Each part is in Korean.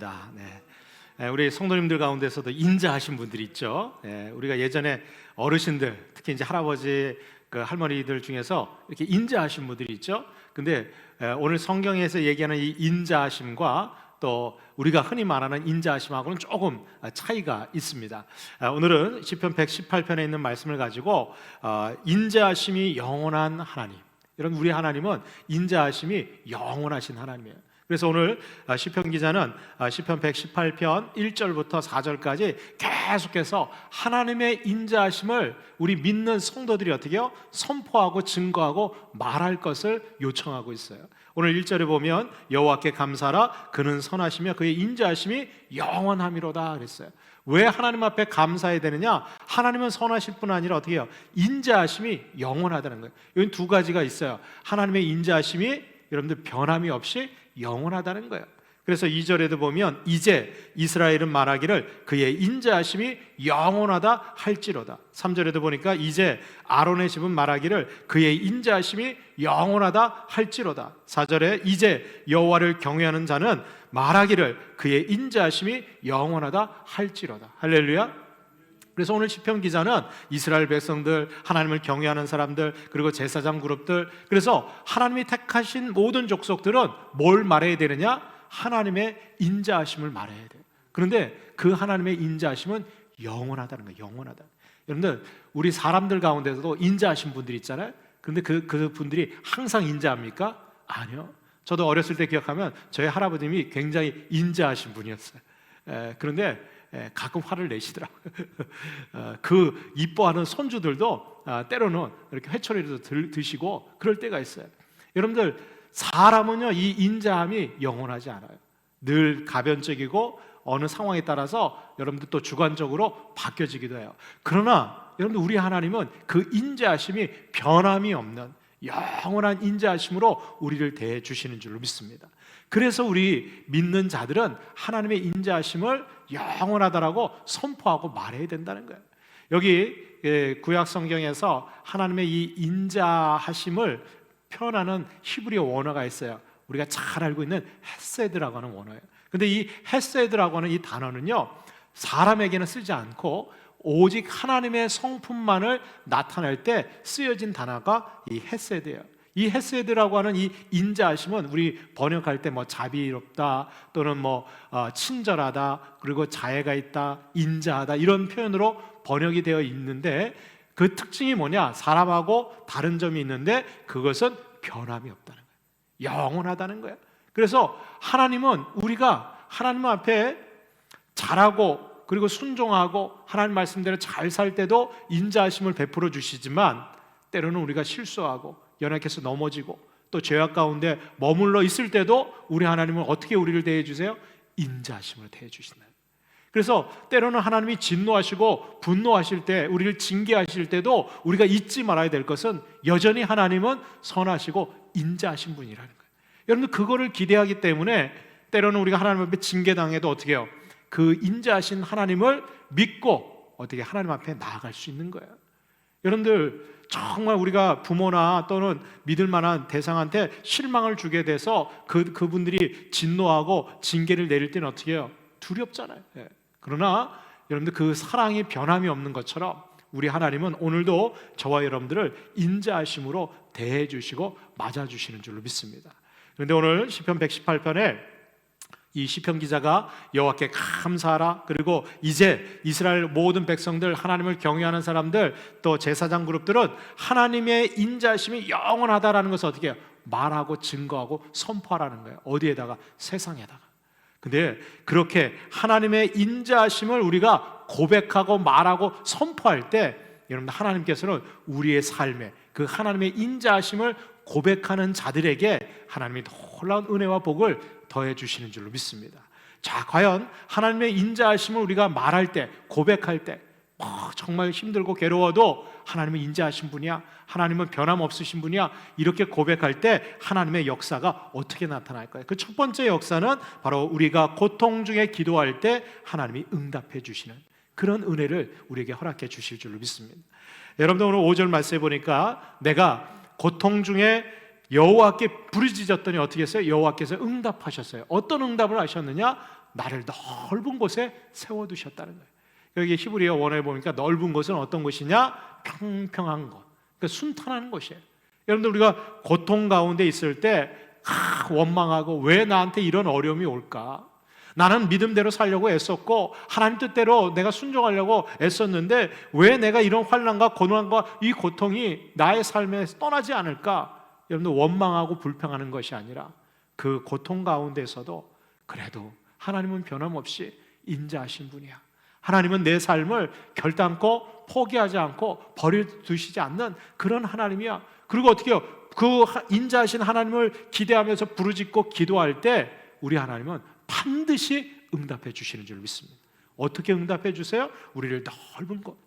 인자합니다. 우리 성도님들 가운데서도 인자하신 분들이 있죠. 우리가 예전에 어르신들, 특히 이제 할아버지, 할머니들 중에서 이렇게 인자하신 분들이 있죠. 근데 오늘 성경에서 얘기하는 이 인자하심과 또 우리가 흔히 말하는 인자하심하고는 조금 차이가 있습니다. 오늘은 시편 118편에 있는 말씀을 가지고 인자하심이 영원한 하나님, 여러분 우리 하나님은 인자하심이 영원하신 하나님이에요. 그래서 오늘 시편 기자는 시편 118편 1절부터 4절까지 계속해서 하나님의 인자하심을 우리 믿는 성도들이 어떻게 해요? 선포하고 증거하고 말할 것을 요청하고 있어요. 오늘 1절에 보면 여호와께 감사하라, 그는 선하시며 그의 인자하심이 영원함이로다 그랬어요. 왜 하나님 앞에 감사해야 되느냐? 하나님은 선하실 뿐 아니라 어떻게 해요? 인자하심이 영원하다는 거예요. 여기 두 가지가 있어요. 하나님의 인자하심이 여러분들 변함이 없이 영원하다는 거예요. 그래서 2절에도 보면 이제 이스라엘은 말하기를 그의 인자하심이 영원하다 할지로다. 3절에도 보니까 이제 아론의 집은 말하기를 그의 인자하심이 영원하다 할지로다. 4절에 이제 여호와를 경외하는 자는 말하기를 그의 인자하심이 영원하다 할지로다. 할렐루야. 그래서 오늘 시편 기자는 이스라엘 백성들, 하나님을 경외하는 사람들, 그리고 제사장 그룹들, 그래서 하나님이 택하신 모든 족속들은 뭘 말해야 되느냐? 하나님의 인자하심을 말해야 돼요. 그런데 그 하나님의 인자하심은 영원하다는 거예요. 영원하다. 여러분들 우리 사람들 가운데서도 인자하신 분들이 있잖아요. 그런데 그 분들이 항상 인자합니까? 아니요. 저도 어렸을 때 기억하면 저희 할아버님이 굉장히 인자하신 분이었어요. 그런데 가끔 화를 내시더라고요. 그 이뻐하는 손주들도 때로는 이렇게 회초리도 드시고 그럴 때가 있어요. 여러분들 사람은요 이 인자함이 영원하지 않아요. 늘 가변적이고 어느 상황에 따라서 여러분들 또 주관적으로 바뀌어지기도 해요. 그러나 여러분들 우리 하나님은 그 인자하심이 변함이 없는 영원한 인자하심으로 우리를 대해 주시는 줄로 믿습니다. 그래서 우리 믿는 자들은 하나님의 인자하심을 영원하다라고 선포하고 말해야 된다는 거예요. 여기 구약 성경에서 하나님의 이 인자하심을 표현하는 히브리어 원어가 있어요. 우리가 잘 알고 있는 헤세드라고 하는 원어예요. 근데 이 헤세드라고 하는 이 단어는요 사람에게는 쓰지 않고 오직 하나님의 성품만을 나타낼 때 쓰여진 단어가 이 헤세드예요. 이 헤세드라고 하는 이 인자하심은 우리 번역할 때 뭐 자비롭다 또는 뭐 친절하다 그리고 자애가 있다 인자하다 이런 표현으로 번역이 되어 있는데 그 특징이 뭐냐? 사람하고 다른 점이 있는데 그것은 변함이 없다는 거예요. 영원하다는 거예요. 그래서 하나님은 우리가 하나님 앞에 잘하고 그리고 순종하고 하나님 말씀대로 잘 살 때도 인자하심을 베풀어 주시지만 때로는 우리가 실수하고 연약해서 넘어지고 또 죄악 가운데 머물러 있을 때도 우리 하나님은 어떻게 우리를 대해 주세요? 인자하심으로 대해 주시나요? 그래서 때로는 하나님이 진노하시고 분노하실 때 우리를 징계하실 때도 우리가 잊지 말아야 될 것은 여전히 하나님은 선하시고 인자하신 분이라는 거예요. 여러분들 그거를 기대하기 때문에 때로는 우리가 하나님 앞에 징계당해도 어떻게 해요? 그 인자하신 하나님을 믿고 어떻게 하나님 앞에 나아갈 수 있는 거예요. 여러분들 정말 우리가 부모나 또는 믿을 만한 대상한테 실망을 주게 돼서 그분들이 진노하고 징계를 내릴 때는 어떻게 해요? 두렵잖아요. 그러나 여러분들 그 사랑이 변함이 없는 것처럼 우리 하나님은 오늘도 저와 여러분들을 인자하심으로 대해 주시고 맞아 주시는 줄로 믿습니다. 그런데 오늘 시편 118편에 이 시편 기자가 여호와께 감사하라 그리고 이제 이스라엘 모든 백성들 하나님을 경외하는 사람들 또 제사장 그룹들은 하나님의 인자하심이 영원하다라는 것을 어떻게 해요? 말하고 증거하고 선포하라는 거예요. 어디에다가? 세상에다가. 근데 그렇게 하나님의 인자하심을 우리가 고백하고 말하고 선포할 때 여러분 하나님께서는 우리의 삶에 그 하나님의 인자하심을 고백하는 자들에게 하나님이 놀라운 은혜와 복을 더해 주시는 줄로 믿습니다. 자, 과연 하나님의 인자하심을 우리가 말할 때 고백할 때 정말 힘들고 괴로워도 하나님은 인자하신 분이야, 하나님은 변함없으신 분이야 이렇게 고백할 때 하나님의 역사가 어떻게 나타날까요? 그 첫 번째 역사는 바로 우리가 고통 중에 기도할 때 하나님이 응답해 주시는 그런 은혜를 우리에게 허락해 주실 줄로 믿습니다. 여러분들 오늘 5절 말씀해 보니까 내가 고통 중에 여호와께 부르짖었더니 어떻게 했어요? 여호와께서 응답하셨어요. 어떤 응답을 하셨느냐? 나를 넓은 곳에 세워두셨다는 거예요. 여기 히브리어 원어에 보니까 넓은 곳은 어떤 곳이냐? 평평한 것, 그러니까 순탄한 곳이에요. 여러분들, 우리가 고통 가운데 있을 때 원망하고 왜 나한테 이런 어려움이 올까? 나는 믿음대로 살려고 애썼고 하나님 뜻대로 내가 순종하려고 애썼는데 왜 내가 이런 환난과 고난과 이 고통이 나의 삶에 떠나지 않을까? 여러분들, 원망하고 불평하는 것이 아니라 그 고통 가운데서도 그래도 하나님은 변함없이 인자하신 분이야. 하나님은 내 삶을 결단코 포기하지 않고 버려두시지 않는 그런 하나님이야. 그리고 어떻게 해요? 그 인자하신 하나님을 기대하면서 부르짖고 기도할 때 우리 하나님은 반드시 응답해 주시는 줄 믿습니다. 어떻게 응답해 주세요? 우리를 넓은 곳,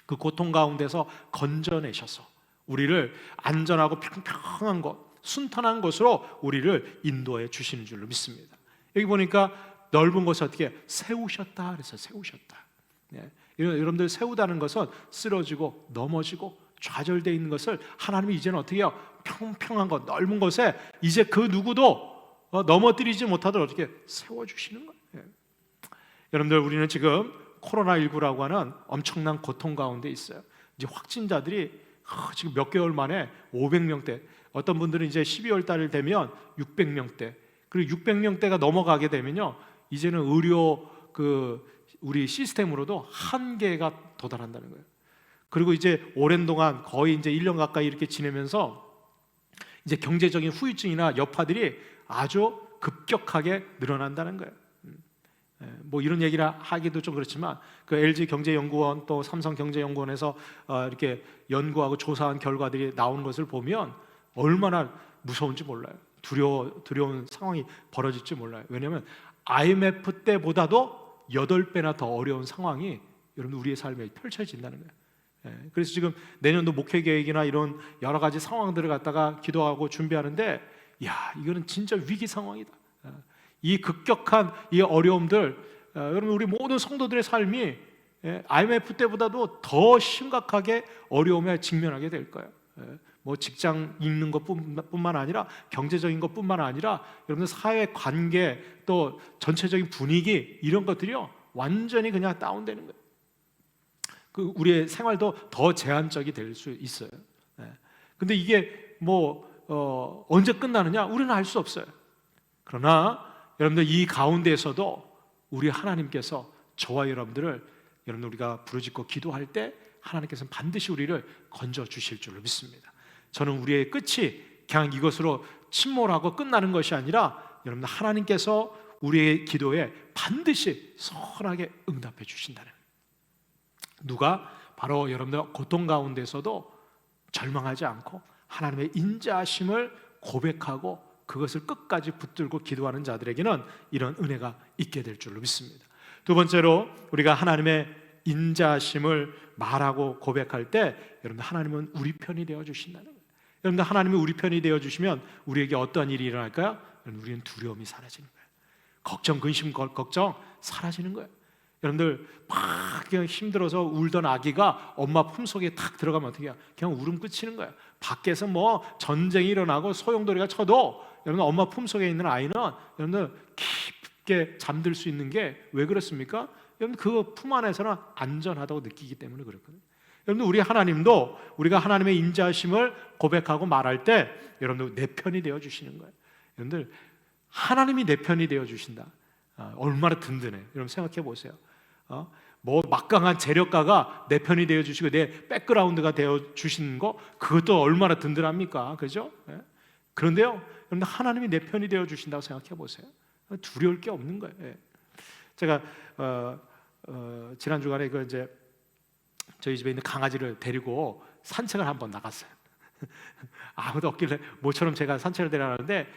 그 고통 가운데서 건져내셔서 우리를 안전하고 평평한 곳, 순탄한 곳으로 우리를 인도해 주시는 줄로 믿습니다. 여기 보니까 넓은 곳을 어떻게 세우셨다 그래서 세우셨다. 여러분들, 세우다는 것은 쓰러지고 넘어지고 좌절되어 있는 것을 하나님이 이제는 어떻게 해요? 평평한 것, 넓은 곳에 이제 그 누구도 넘어뜨리지 못하도록 어떻게 세워주시는 거예요. 여러분들, 우리는 지금 코로나19라고 하는 엄청난 고통 가운데 있어요. 이제 확진자들이 지금 몇 개월 만에 500명대, 어떤 분들은 이제 12월 달 되면 600명대, 그리고 600명대가 넘어가게 되면요, 이제는 의료 우리 시스템으로도 한계가 도달한다는 거예요. 그리고 이제 오랜 동안 거의 이제 1년 가까이 이렇게 지내면서 이제 경제적인 후유증이나 여파들이 아주 급격하게 늘어난다는 거예요. 뭐 이런 얘기를 하기도 좀 그렇지만 그 LG 경제연구원 또 삼성 경제연구원에서 이렇게 연구하고 조사한 결과들이 나오는 것을 보면 얼마나 무서운지 몰라요. 두려운 상황이 벌어질지 몰라요. 왜냐하면 IMF 때보다도 8배나 더 어려운 상황이 여러분 우리의 삶에 펼쳐진다는 거예요. 그래서 지금 내년도 목회 계획이나 이런 여러 가지 상황들을 갖다가 기도하고 준비하는데, 야, 이거는 진짜 위기 상황이다. 이 급격한 이 어려움들, 여러분 우리 모든 성도들의 삶이 IMF 때보다도 더 심각하게 어려움에 직면하게 될 거예요. 뭐 직장 잃는 것뿐만 아니라 경제적인 것뿐만 아니라 여러분들 사회 관계 또 전체적인 분위기 이런 것들이요 완전히 그냥 다운되는 거예요. 그 우리의 생활도 더 제한적이 될 수 있어요. 근데 이게 언제 끝나느냐? 우리는 알 수 없어요. 그러나 여러분들, 이 가운데에서도 우리 하나님께서 저와 여러분들 우리가 부르짖고 기도할 때 하나님께서는 반드시 우리를 건져 주실 줄로 믿습니다. 저는 우리의 끝이 그냥 이것으로 침몰하고 끝나는 것이 아니라 여러분들, 하나님께서 우리의 기도에 반드시 선하게 응답해 주신다는, 누가 바로 여러분들 고통 가운데서도 절망하지 않고 하나님의 인자하심을 고백하고 그것을 끝까지 붙들고 기도하는 자들에게는 이런 은혜가 있게 될 줄로 믿습니다. 두 번째로, 우리가 하나님의 인자하심을 말하고 고백할 때 여러분들, 하나님은 우리 편이 되어 주신다는 거예요. 여러분들, 하나님이 우리 편이 되어 주시면 우리에게 어떠한 일이 일어날까요? 여러분, 우리는 두려움이 사라지는 거예요. 걱정, 근심, 걱정 사라지는 거예요. 여러분들, 막 힘들어서 울던 아기가 엄마 품속에 탁 들어가면 어떻게 해요? 그냥 울음 끝이는 거예요. 밖에서 전쟁이 일어나고 소용돌이가 쳐도 여러분, 엄마 품속에 있는 아이는 여러분들 깊게 잠들 수 있는 게 왜 그렇습니까? 여러분, 그 품 안에서는 안전하다고 느끼기 때문에 그렇거든요. 여러분들, 우리 하나님도 우리가 하나님의 인자하심을 고백하고 말할 때 여러분들 내 편이 되어 주시는 거예요. 여러분들, 하나님이 내 편이 되어 주신다. 얼마나 든든해. 여러분 생각해 보세요. 막강한 재력가가 내 편이 되어 주시고 내 백그라운드가 되어 주시는 거, 그것도 얼마나 든든합니까? 그죠? 그런데요, 여러분들, 하나님이 내 편이 되어 주신다고 생각해 보세요. 두려울 게 없는 거예요. 제가 지난 주간에 이제 저희 집에 있는 강아지를 데리고 산책을 한번 나갔어요. 아무도 없길래 모처럼 제가 산책을 데려가는데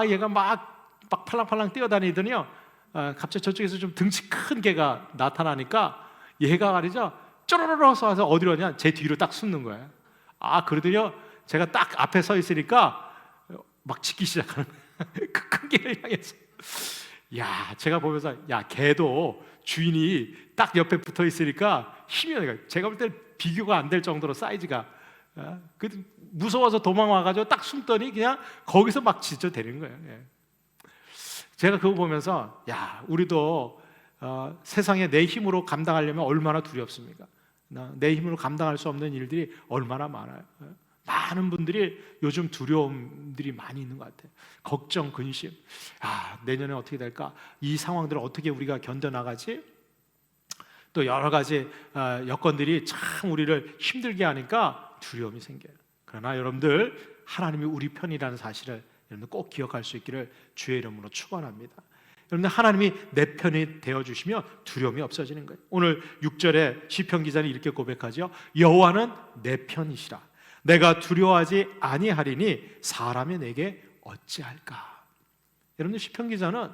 얘가 막 팔랑팔랑 뛰어다니더니요, 갑자기 저쪽에서 좀 등치 큰 개가 나타나니까 얘가 말이죠, 쪼르르 와서 어디로 가냐, 제 뒤로 딱 숨는 거예요. 그러더니요, 제가 딱 앞에 서 있으니까 막 짖기 시작하는 거예요. 그 큰 개를 향해서. 제가 보면서 개도 주인이 딱 옆에 붙어 있으니까 힘이 나요. 제가 볼 때 비교가 안 될 정도로 사이즈가, 무서워서 도망와가지고 딱 숨더니 그냥 거기서 막 짖어대는 거예요. 제가 그거 보면서 우리도 세상에 내 힘으로 감당하려면 얼마나 두렵습니까? 내 힘으로 감당할 수 없는 일들이 얼마나 많아요. 많은 분들이 요즘 두려움들이 많이 있는 것 같아요. 걱정, 근심. 내년에 어떻게 될까? 이 상황들을 어떻게 우리가 견뎌나가지? 또 여러 가지 여건들이 참 우리를 힘들게 하니까 두려움이 생겨요. 그러나 여러분들, 하나님이 우리 편이라는 사실을 여러분들 꼭 기억할 수 있기를 주의 이름으로 축원합니다. 여러분들, 하나님이 내 편이 되어주시면 두려움이 없어지는 거예요. 오늘 6절에 시편 기자는 이렇게 고백하죠. 여호와는 내 편이시라. 내가 두려워하지 아니하리니 사람이 내게 어찌할까. 여러분들, 시편 기자는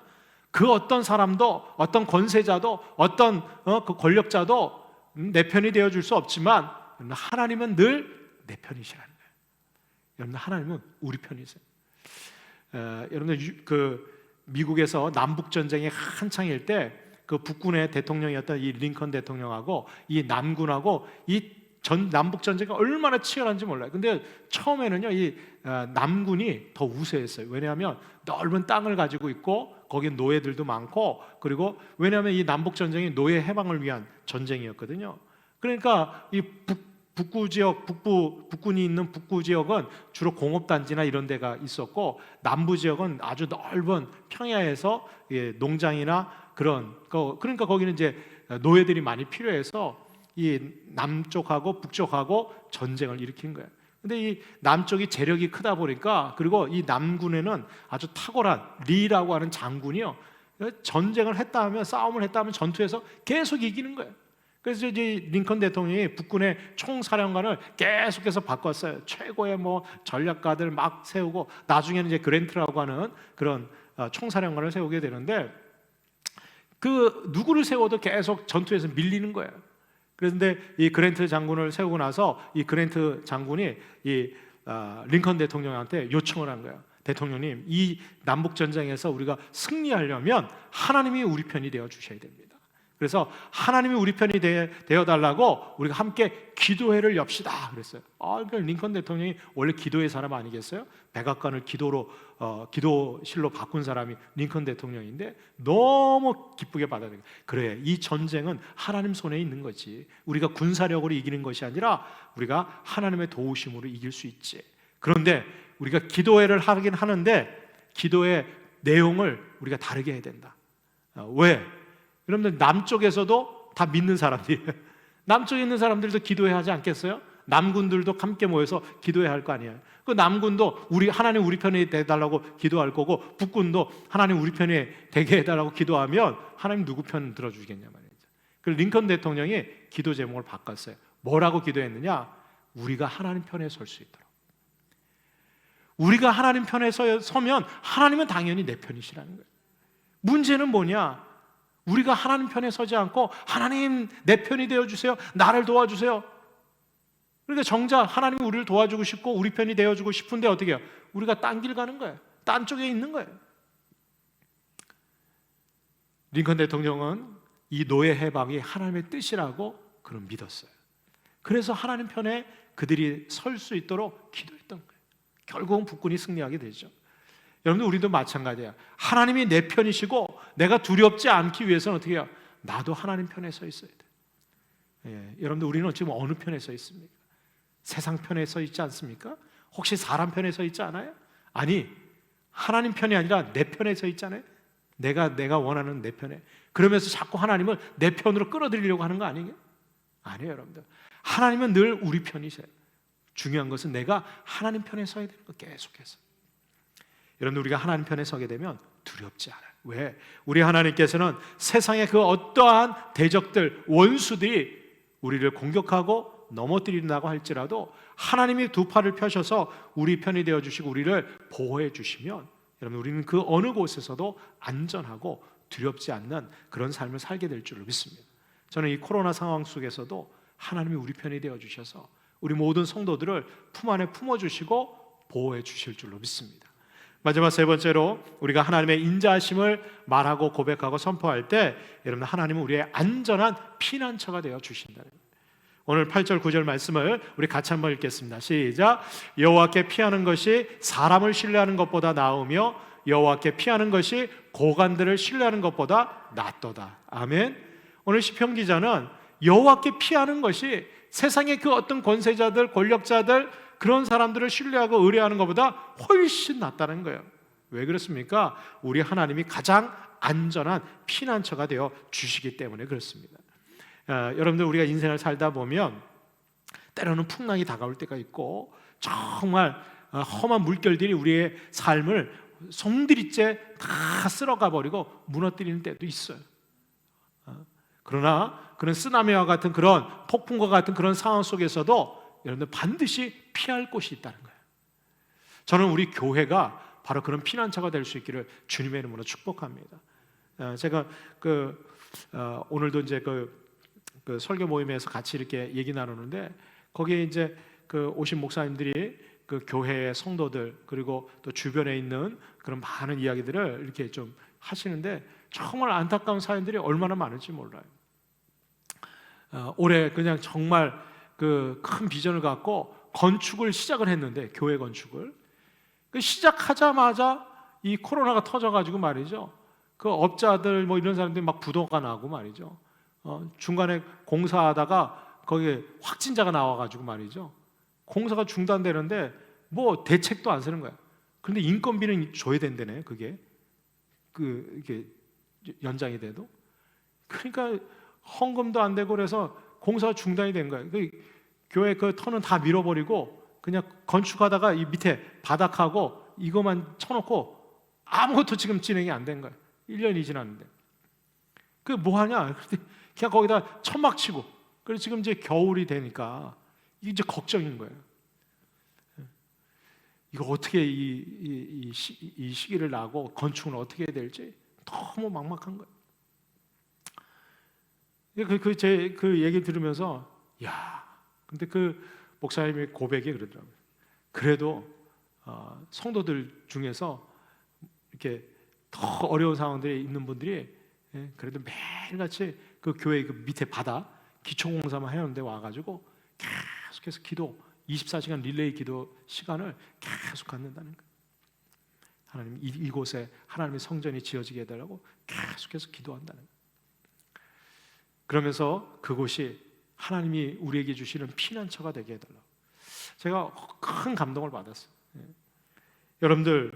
그 어떤 사람도, 어떤 권세자도, 어떤 그 권력자도 내 편이 되어줄 수 없지만 하나님은 늘 내 편이시라는 거예요. 여러분들, 하나님은 우리 편이세요. 여러분들, 미국에서 남북 전쟁이 한창일 때 그 북군의 대통령이었던 이 링컨 대통령하고 이 남군하고 이 남북 전쟁이 얼마나 치열한지 몰라요. 근데 처음에는요, 이 남군이 더 우세했어요. 왜냐하면 넓은 땅을 가지고 있고 거기 노예들도 많고, 그리고 왜냐하면 이 남북 전쟁이 노예 해방을 위한 전쟁이었거든요. 그러니까 이 북부 지역, 북군이 있는 북부 지역은 주로 공업단지나 이런 데가 있었고, 남부 지역은 아주 넓은 평야에서 농장이나 그런 그러니까 거기는 이제 노예들이 많이 필요해서 이 남쪽하고 북쪽하고 전쟁을 일으킨 거예요. 근데 이 남쪽이 재력이 크다 보니까, 그리고 이 남군에는 아주 탁월한 리라고 하는 장군이요, 전쟁을 했다 하면, 싸움을 했다 하면 전투에서 계속 이기는 거예요. 그래서 이제 링컨 대통령이 북군의 총사령관을 계속해서 바꿨어요. 최고의 전략가들 막 세우고, 나중에는 이제 그랜트라고 하는 그런 총사령관을 세우게 되는데, 그 누구를 세워도 계속 전투에서 밀리는 거예요. 그런데 이 그랜트 장군을 세우고 나서 이 그랜트 장군이 이 링컨 대통령한테 요청을 한 거예요. 대통령님, 이 남북 전쟁에서 우리가 승리하려면 하나님이 우리 편이 되어 주셔야 됩니다. 그래서 하나님이 우리 편이 되어 달라고 우리가 함께 기도회를 엽시다 그랬어요. 그러니까 링컨 대통령이 원래 기도의 사람 아니겠어요? 백악관을 기도실로 바꾼 사람이 링컨 대통령인데 너무 기쁘게 받아들여요. 그래, 이 전쟁은 하나님 손에 있는 거지. 우리가 군사력으로 이기는 것이 아니라 우리가 하나님의 도우심으로 이길 수 있지. 그런데 우리가 기도회를 하긴 하는데 기도의 내용을 우리가 다르게 해야 된다. 왜? 여러분들, 남쪽에서도 다 믿는 사람들이에요. 남쪽에 있는 사람들도 기도해야 하지 않겠어요? 남군들도 함께 모여서 기도해야 할 거 아니에요. 그 남군도 하나님 우리 편이 되달라고 기도할 거고, 북군도 하나님 우리 편이 되게 해달라고 기도하면 하나님 누구 편 들어주겠냐 말이죠. 그 링컨 대통령이 기도 제목을 바꿨어요. 뭐라고 기도했느냐? 우리가 하나님 편에 설 수 있도록. 우리가 하나님 편에 서면 하나님은 당연히 내 편이시라는 거예요. 문제는 뭐냐? 우리가 하나님 편에 서지 않고 하나님 내 편이 되어주세요, 나를 도와주세요. 그러니까 정작 하나님이 우리를 도와주고 싶고 우리 편이 되어주고 싶은데 어떻게 해요? 우리가 딴 길 가는 거예요. 딴 쪽에 있는 거예요. 링컨 대통령은 이 노예 해방이 하나님의 뜻이라고 그런 믿었어요. 그래서 하나님 편에 그들이 설 수 있도록 기도했던 거예요. 결국은 북군이 승리하게 되죠. 여러분들, 우리도 마찬가지예요. 하나님이 내 편이시고 내가 두렵지 않기 위해서는 어떻게 해요? 나도 하나님 편에 서 있어야 돼요. 여러분들, 우리는 지금 어느 편에 서 있습니까? 세상 편에 서 있지 않습니까? 혹시 사람 편에 서 있지 않아요? 아니, 하나님 편이 아니라 내 편에 서 있잖아요. 내가 원하는 내 편에. 그러면서 자꾸 하나님을 내 편으로 끌어들이려고 하는 거 아니에요? 아니에요, 여러분들. 하나님은 늘 우리 편이세요. 중요한 것은 내가 하나님 편에 서야 되는 거, 계속해서. 여러분들, 우리가 하나님 편에 서게 되면 두렵지 않아요. 왜? 우리 하나님께서는 세상의 그 어떠한 대적들, 원수들이 우리를 공격하고 넘어뜨린다고 할지라도 하나님이 두 팔을 펴셔서 우리 편이 되어주시고 우리를 보호해 주시면, 여러분, 우리는 그 어느 곳에서도 안전하고 두렵지 않는 그런 삶을 살게 될 줄을 믿습니다. 저는 이 코로나 상황 속에서도 하나님이 우리 편이 되어주셔서 우리 모든 성도들을 품 안에 품어주시고 보호해 주실 줄로 믿습니다. 마지막 세 번째로, 우리가 하나님의 인자하심을 말하고 고백하고 선포할 때 여러분, 하나님은 우리의 안전한 피난처가 되어 주신다는 거예요. 오늘 8절 9절 말씀을 우리 같이 한번 읽겠습니다. 시작. 여호와께 피하는 것이 사람을 신뢰하는 것보다 나으며 여호와께 피하는 것이 고관들을 신뢰하는 것보다 낫도다. 아멘. 오늘 시편 기자는 여호와께 피하는 것이 세상의 그 어떤 권세자들, 권력자들, 그런 사람들을 신뢰하고 의뢰하는 것보다 훨씬 낫다는 거예요. 왜 그렇습니까? 우리 하나님이 가장 안전한 피난처가 되어 주시기 때문에 그렇습니다. 여러분들, 우리가 인생을 살다 보면 때로는 풍랑이 다가올 때가 있고 정말 험한 물결들이 우리의 삶을 송두리째 다 쓸어가 버리고 무너뜨리는 때도 있어요. 그러나 그런 쓰나미와 같은 그런 폭풍과 같은 그런 상황 속에서도 여러분들 반드시 피할 곳이 있다는 거예요. 저는 우리 교회가 바로 그런 피난처가 될 수 있기를 주님의 이름으로 축복합니다. 제가 오늘도 이제 그 설교 모임에서 같이 이렇게 얘기 나누는데, 거기에 이제 그 오신 목사님들이 그 교회의 성도들 그리고 또 주변에 있는 그런 많은 이야기들을 이렇게 좀 하시는데, 정말 안타까운 사연들이 얼마나 많은지 몰라요. 올해 그냥 정말 그 큰 비전을 갖고 건축을 시작을 했는데, 교회 건축을 시작하자마자 이 코로나가 터져가지고 말이죠, 그 업자들 뭐 이런 사람들이 막 부도가 나고 말이죠, 중간에 공사하다가 거기에 확진자가 나와가지고 말이죠, 공사가 중단되는데 뭐 대책도 안 쓰는 거야. 그런데 인건비는 줘야 된다네. 그게 이게 연장이 돼도. 그러니까 헌금도 안 되고 그래서 공사가 중단이 된 거야. 교회 그 터는 다 밀어버리고 그냥 건축하다가 이 밑에 바닥하고 이것만 쳐놓고 아무것도 지금 진행이 안 된 거야. 1년이 지났는데. 그 뭐 하냐? 그냥 거기다 천막 치고. 그래서 지금 이제 겨울이 되니까 이제 걱정인 거예요. 이거 어떻게 이 시기를 나고 건축은 어떻게 해야 될지 너무 막막한 거예요. 그 얘기 들으면서, 야, 근데 그 목사님의 고백이 그러더라고요. 그래도 성도들 중에서 이렇게 더 어려운 상황들에 있는 분들이 그래도 매일같이 그 교회 그 밑에 바닥 기초공사만 해놓는데 와가지고 계속해서 기도 24시간 릴레이 기도 시간을 계속 갖는다는 거예요. 하나님, 이곳에 하나님의 성전이 지어지게 해달라고 계속해서 기도한다는 거예요. 그러면서 그곳이 하나님이 우리에게 주시는 피난처가 되게 해달라고. 제가 큰 감동을 받았어요. 여러분들,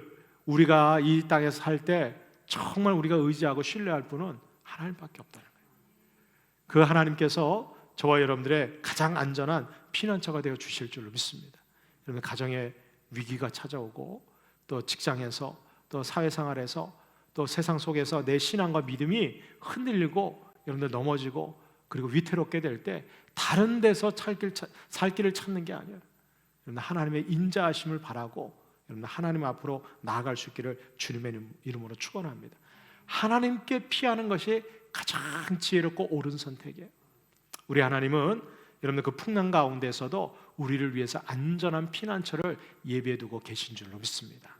우리가 이 땅에서 살 때 정말 우리가 의지하고 신뢰할 분은 하나님밖에 없다는 거예요. 그 하나님께서 저와 여러분들의 가장 안전한 피난처가 되어 주실 줄로 믿습니다. 여러분, 가정에 위기가 찾아오고 또 직장에서 또 사회생활에서 또 세상 속에서 내 신앙과 믿음이 흔들리고 여러분들 넘어지고 그리고 위태롭게 될 때 다른 데서 살 길을 찾는 게 아니에요. 여러분, 하나님의 인자하심을 바라고 여러분 하나님 앞으로 나아갈 수 있기를 주님의 이름으로 축원합니다. 하나님께 피하는 것이 가장 지혜롭고 옳은 선택이에요. 우리 하나님은 여러분들 그 풍랑 가운데서도 우리를 위해서 안전한 피난처를 예비해 두고 계신 줄로 믿습니다.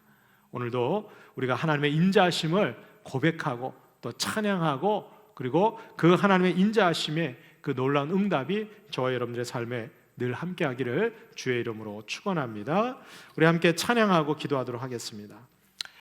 오늘도 우리가 하나님의 인자하심을 고백하고 또 찬양하고 그리고 그 하나님의 인자하심의 그 놀라운 응답이 저와 여러분들의 삶에 늘 함께하기를 주의 이름으로 축원합니다. 우리 함께 찬양하고 기도하도록 하겠습니다.